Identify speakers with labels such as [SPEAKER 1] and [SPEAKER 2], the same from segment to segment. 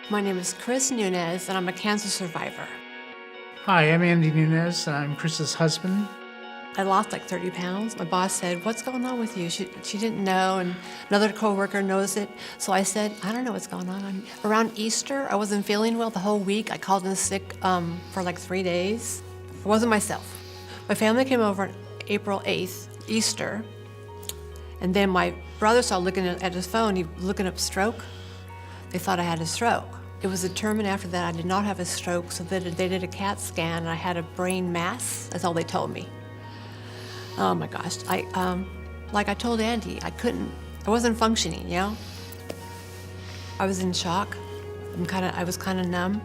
[SPEAKER 1] My name is Chris Nunez, and I'm a cancer survivor.
[SPEAKER 2] Hi, I'm Andy Nunez, and I'm Chris's husband.
[SPEAKER 1] I lost like 30 pounds. My boss said, "What's going on with you?" She didn't know, and another coworker knows it. So I said, "I don't know what's going on." Around Easter, I wasn't feeling well the whole week. I called in sick for like 3 days. I wasn't myself. My family came over on April 8th, Easter, and then my brother started looking at his phone. He was looking up stroke. They thought I had a stroke. It was determined after that I did not have a stroke, so they did a CAT scan, and I had a brain mass. That's all they told me. Oh my gosh, like I told Andy, I wasn't functioning, you know? I was in shock. I was kind of numb.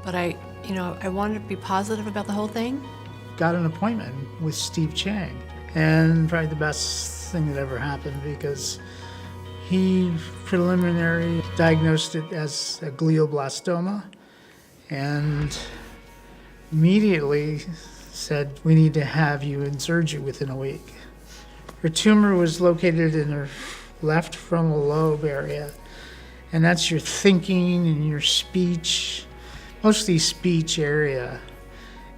[SPEAKER 1] But I wanted to be positive about the whole thing.
[SPEAKER 2] Got an appointment with Steve Chang, and probably the best thing that ever happened because he preliminary diagnosed it as a glioblastoma and immediately said, "We need to have you in surgery within a week." Her tumor was located in her left frontal lobe area, and that's your thinking and your speech, mostly speech area,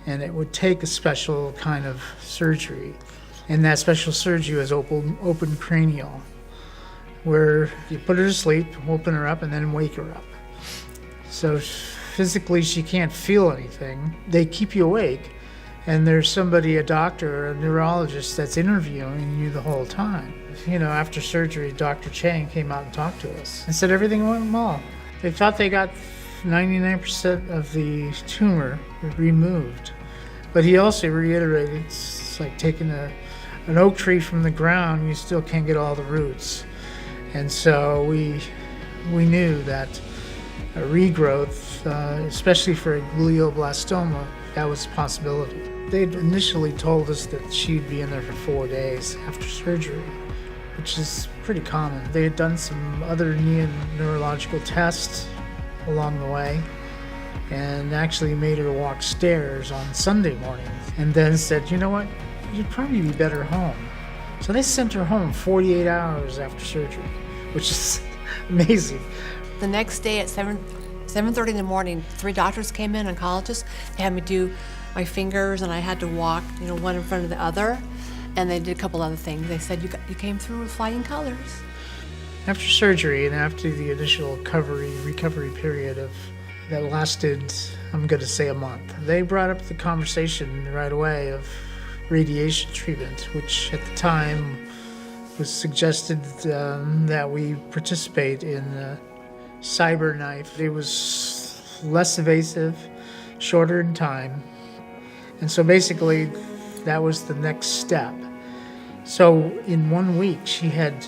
[SPEAKER 2] and it would take a special kind of surgery. And that special surgery was open cranial, where you put her to sleep, open her up, and then wake her up. So physically she can't feel anything. They keep you awake, and there's somebody, a doctor or a neurologist, that's interviewing you the whole time. After surgery, Dr. Chang came out and talked to us and said everything went well. They thought they got 99% of the tumor removed. But he also reiterated, it's like taking an oak tree from the ground, you still can't get all the roots. And so we knew that a regrowth, especially for a glioblastoma, that was a possibility. They'd initially told us that she'd be in there for 4 days after surgery, which is pretty common. They had done some other neurological tests along the way and actually made her walk stairs on Sunday morning and then said, "You know what, you'd probably be better home." So they sent her home 48 hours after surgery, which is amazing.
[SPEAKER 1] The next day at 7:30 in the morning, 3 doctors came in, oncologists. They had me do my fingers, and I had to walk, one in front of the other. And they did a couple other things. They said, you came through with flying colors.
[SPEAKER 2] After surgery and after the initial recovery period that lasted, I'm going to say, a month, they brought up the conversation right away of radiation treatment, which at the time was suggested that we participate in CyberKnife. It was less invasive, shorter in time, and so basically that was the next step. So in 1 week she had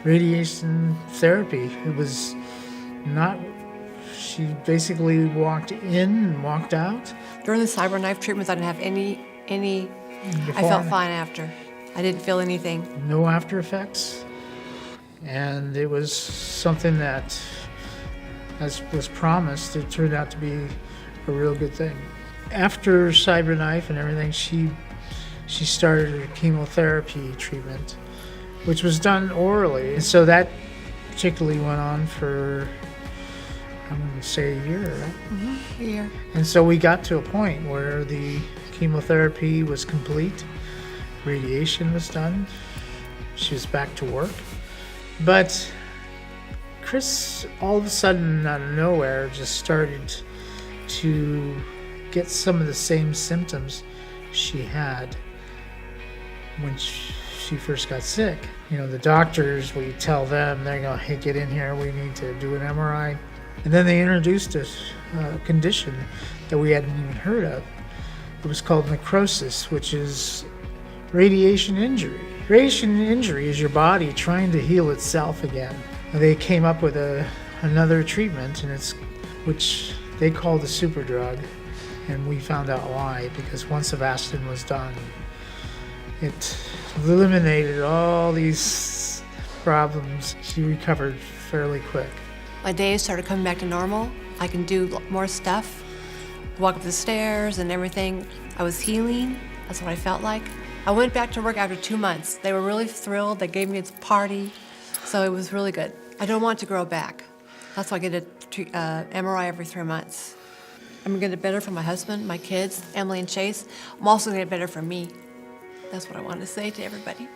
[SPEAKER 2] radiation therapy. It was not, she basically walked in and walked out.
[SPEAKER 1] During the CyberKnife treatments, I didn't have any I felt fine after. I didn't feel anything.
[SPEAKER 2] No after effects. And it was something that, as was promised, it turned out to be a real good thing. After CyberKnife and everything, she started her chemotherapy treatment, which was done orally. And so that particularly went on for, I'm going to say, a year, right?
[SPEAKER 1] Mm-hmm. A year.
[SPEAKER 2] And so we got to a point where the chemotherapy was complete, radiation was done, she was back to work. But Chris, all of a sudden, out of nowhere, just started to get some of the same symptoms she had when she first got sick. The doctors, we tell them, they go, "Hey, get in here, we need to do an MRI." And then they introduced a condition that we hadn't even heard of. It was called necrosis, which is radiation injury. Radiation injury is your body trying to heal itself again. And they came up with another treatment, and which they called the super drug, and we found out why, because once Avastin was done, it eliminated all these problems. She recovered fairly quick.
[SPEAKER 1] My days started coming back to normal. I can do more stuff, walk up the stairs and everything. I was healing. That's what I felt like. I went back to work after 2 months. They were really thrilled. They gave me a party. So it was really good. I don't want to grow back. That's why I get MRI every 3 months. I'm going to get better for my husband, my kids, Emily and Chase. I'm also going to get better for me. That's what I want to say to everybody.